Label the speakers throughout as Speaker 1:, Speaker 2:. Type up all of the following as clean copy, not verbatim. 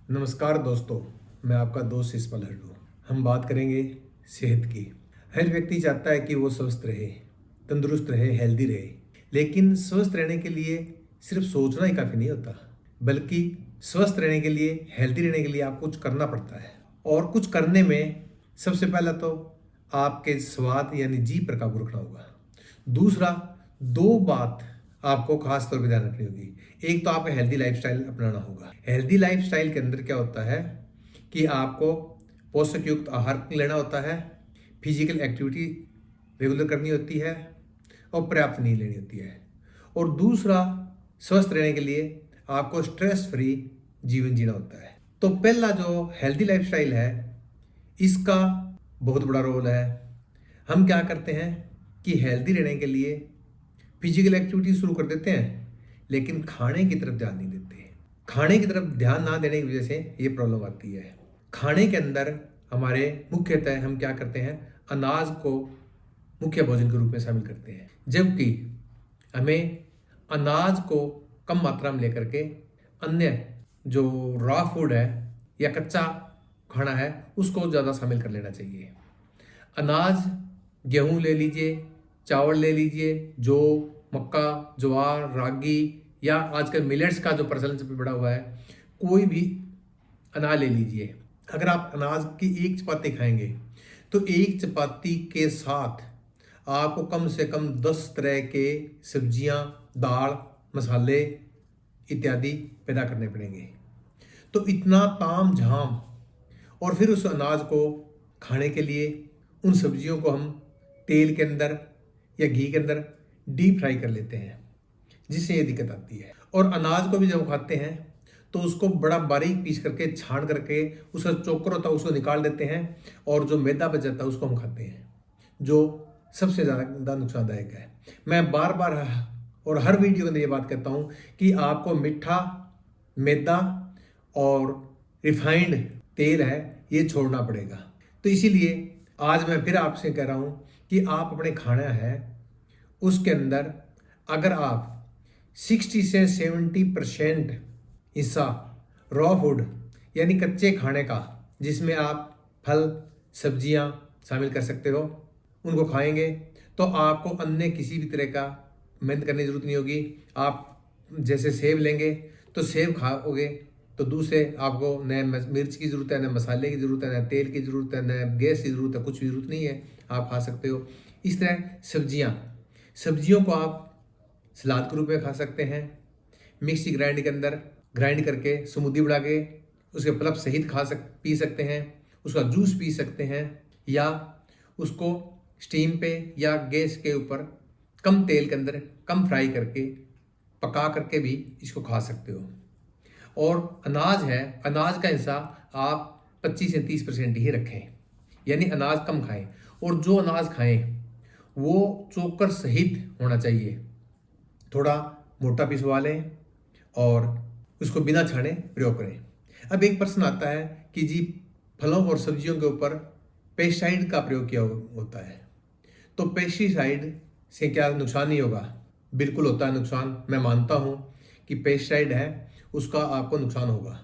Speaker 1: नमस्कार दोस्तों, मैं आपका दोस्त इस्माइल हड्डू। हम बात करेंगे सेहत की। हर व्यक्ति चाहता है कि वो स्वस्थ रहे, तंदुरुस्त रहे, हेल्दी रहे। लेकिन स्वस्थ रहने के लिए सिर्फ सोचना ही काफ़ी नहीं होता, बल्कि स्वस्थ रहने के लिए, हेल्दी रहने के लिए आपको कुछ करना पड़ता है। और कुछ करने में सबसे पहला तो आपके स्वाद यानी जीभ पर काबू रखना होगा। दूसरा, दो बात आपको खास तौर पे ध्यान रखनी होगी। एक तो आपको हेल्दी लाइफस्टाइल अपनाना होगा। हेल्दी लाइफस्टाइल के अंदर क्या होता है कि आपको पोषक युक्त आहार लेना होता है, फिजिकल एक्टिविटी रेगुलर करनी होती है और पर्याप्त नींद लेनी होती है। और दूसरा, स्वस्थ रहने के लिए आपको स्ट्रेस फ्री जीवन जीना होता है। तो पहला जो हेल्दी लाइफस्टाइल है, इसका बहुत बड़ा रोल है। हम क्या करते हैं कि हेल्दी रहने के लिए फिजिकल एक्टिविटी शुरू कर देते हैं, लेकिन खाने की तरफ ध्यान नहीं देते। खाने की तरफ ध्यान ना देने की वजह से ये प्रॉब्लम आती है। खाने के अंदर हमारे मुख्यतः हम क्या करते हैं, अनाज को मुख्य भोजन के रूप में शामिल करते हैं, जबकि हमें अनाज को कम मात्रा में लेकर के अन्य जो रॉ फूड है या कच्चा खाना है उसको ज़्यादा शामिल कर लेना चाहिए। अनाज, गेहूं ले लीजिए, चावल ले लीजिए, जौ, मक्का, ज्वार, रागी या आजकल मिलेट्स का जो प्रचलन सब बढ़ा हुआ है, कोई भी अनाज ले लीजिए। अगर आप अनाज की एक चपाती खाएंगे तो एक चपाती के साथ आपको कम से कम 10 तरह के सब्जियां, दाल, मसाले इत्यादि पैदा करने पड़ेंगे। तो इतना ताम झाम, और फिर उस अनाज को खाने के लिए उन सब्जियों को हम तेल के अंदर या घी के अंदर डीप फ्राई कर लेते हैं, जिससे ये दिक्कत आती है। और अनाज को भी जब खाते हैं तो उसको बड़ा बारीक पीस करके, छान करके उसका चोकर होता है उसको निकाल देते हैं, और जो मैदा बच जाता है उसको हम खाते हैं, जो सबसे ज़्यादा नुकसानदायक है। मैं बार बार और हर वीडियो के अंदर ये बात कहता हूँ कि आपको मीठा, मैदा और रिफाइंड तेल है ये छोड़ना पड़ेगा। तो इसीलिए आज मैं फिर आपसे कह रहा हूँ कि आप अपने खाना है उसके अंदर अगर आप 60 से 70% हिस्सा रॉ फूड यानी कच्चे खाने का, जिसमें आप फल, सब्जियां शामिल कर सकते हो, उनको खाएंगे तो आपको अन्य किसी भी तरह का मेहनत करने की जरूरत नहीं होगी। आप जैसे सेब लेंगे तो सेब खाओगे तो दूसरे आपको न मिर्च की ज़रूरत है, न मसाले की ज़रूरत है, न तेल की ज़रूरत है, न गैस की ज़रूरत है, कुछ भी ज़रूरत नहीं है, आप खा सकते हो। इस तरह सब्जियों को आप सलाद के रूप में खा सकते हैं, मिक्सी ग्राइंड के अंदर ग्राइंड करके स्मूदी बना के उसके पल्प सहित पी सकते हैं, उसका जूस पी सकते हैं, या उसको स्टीम पे या गैस के ऊपर कम तेल के अंदर कम फ्राई करके पका करके भी इसको खा सकते हो। और अनाज है, अनाज का हिस्सा आप 25 से 30% ही रखें, यानी अनाज कम खाएं। और जो अनाज खाएं वो चोकर सहित होना चाहिए। थोड़ा मोटा पिसवा लें और उसको बिना छाने प्रयोग करें। अब एक प्रश्न आता है कि जी फलों और सब्जियों के ऊपर पेस्टिसाइड का प्रयोग किया होता है, तो पेस्टिसाइड से क्या नुकसान नहीं होगा? बिल्कुल होता है नुकसान। मैं मानता हूँ कि पेस्टिसाइड है उसका आपको नुकसान होगा,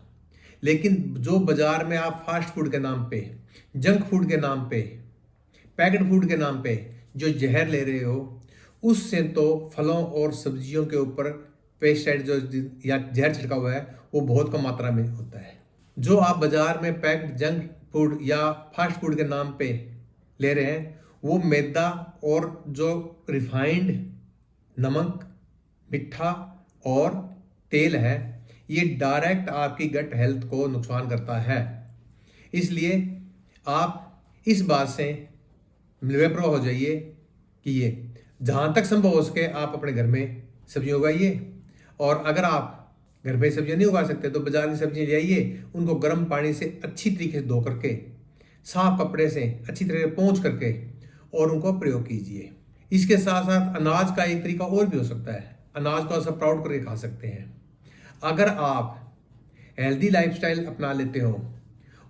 Speaker 1: लेकिन जो बाजार में आप फास्ट फूड के नाम पे, जंक फूड के नाम पे, पैकेट फूड के नाम पे जो जहर ले रहे हो, उससे तो फलों और सब्जियों के ऊपर पेस्टिसाइड जो या जहर छिड़का हुआ है वो बहुत कम मात्रा में होता है। जो आप बाजार में पैक्ड जंक फूड या फास्ट फूड के नाम पे ले रहे हैं वो मैदा और जो रिफाइंड नमक, मिठा और तेल है, ये डायरेक्ट आपकी गट हेल्थ को नुकसान करता है। इसलिए आप इस बात से बेपरवाह हो जाइए कि ये जहाँ तक संभव हो सके आप अपने घर में सब्जियाँ उगाइए। और अगर आप घर में सब्जियाँ नहीं उगा सकते तो बाजार की सब्जियाँ ले आइए, उनको गर्म पानी से अच्छी तरीके से धो करके, साफ कपड़े से अच्छी तरह से पोंछ करके और उनको प्रयोग कीजिए। इसके साथ साथ अनाज का एक तरीका और भी हो सकता है, अनाज को सब स्प्राउट करके खा सकते हैं। अगर आप हेल्दी लाइफस्टाइल अपना लेते हो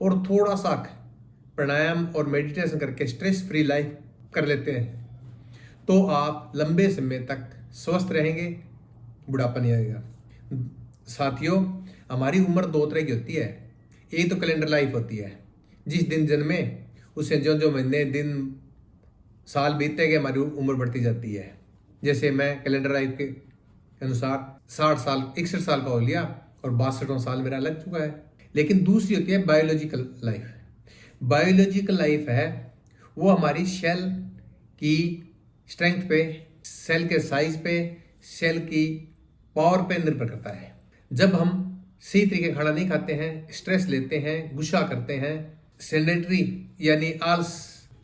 Speaker 1: और थोड़ा सा प्राणायाम और मेडिटेशन करके स्ट्रेस फ्री लाइफ कर लेते हैं तो आप लंबे समय तक स्वस्थ रहेंगे, बुढ़ापा नहीं आएगा। साथियों, हमारी उम्र दो तरह की होती है, ये तो कैलेंडर लाइफ होती है। जिस दिन जन्मे उससे जो जो महीने दिन साल बीतते गए हमारी उम्र बढ़ती जाती है। जैसे मैं कैलेंडर लाइफ के अनुसार 60 साल 61 साल का हो लिया और 62वां साल मेरा लग चुका है। लेकिन दूसरी होती है बायोलॉजिकल लाइफ। बायोलॉजिकल लाइफ है वो हमारी सेल की स्ट्रेंथ पे, सेल के साइज पे, सेल की पावर पे निर्भर करता है। जब हम सही तरीके का खाना नहीं खाते हैं, स्ट्रेस लेते हैं, गुस्सा करते हैं, सेडेंटरी यानी आलस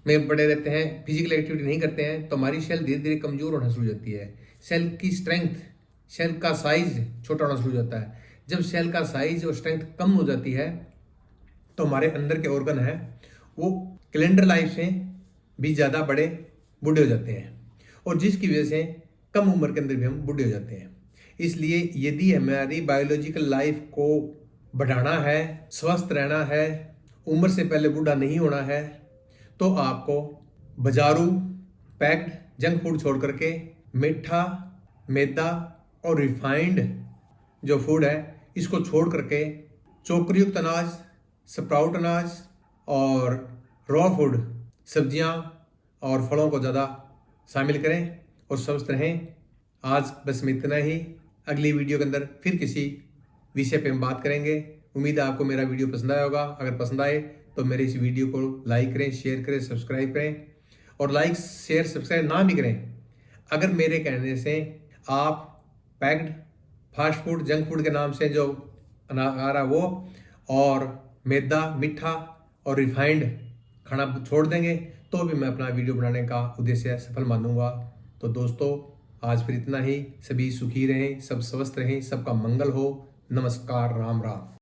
Speaker 1: में पड़े रहते हैं, फिजिकल एक्टिविटी नहीं करते हैं, तो हमारी सेल धीरे धीरे कमजोर होना शुरू हो जाती है। सेल की स्ट्रेंथ, सेल का साइज छोटा होना शुरू हो जाता है। जब सेल का साइज और स्ट्रेंथ कम हो जाती है तो हमारे अंदर के ऑर्गन है वो कैलेंडर लाइफ से भी ज़्यादा बड़े बूढ़े हो जाते हैं, और जिसकी वजह से कम उम्र के अंदर भी हम बूढ़े हो जाते हैं। इसलिए यदि हमारी बायोलॉजिकल लाइफ को बढ़ाना है, स्वस्थ रहना है, उम्र से पहले बूढ़ा नहीं होना है, तो आपको बाजारू पैक्ड जंक फूड छोड़ करके मीठा, मैदा और रिफाइंड जो फूड है इसको छोड़ करके चोकरयुक्त अनाज, स्प्राउट अनाज और रॉ फूड, सब्जियां और फलों को ज़्यादा शामिल करें और स्वस्थ रहें। आज बस में इतना ही। अगली वीडियो के अंदर फिर किसी विषय पे हम बात करेंगे। उम्मीद है आपको मेरा वीडियो पसंद आया होगा। अगर पसंद आए तो मेरे इस वीडियो को लाइक करें, शेयर करें, सब्सक्राइब करें, और लाइक शेयर सब्सक्राइब ना भी करें अगर मेरे कहने से आप packed fast food, junk food के नाम से जो आ रहा वो और मैदा, मीठा और रिफाइंड खाना छोड़ देंगे तो भी मैं अपना वीडियो बनाने का उद्देश्य सफल मानूंगा। तो दोस्तों आज फिर इतना ही। सभी सुखी रहें, सब स्वस्थ रहें, सबका मंगल हो। नमस्कार, राम राम।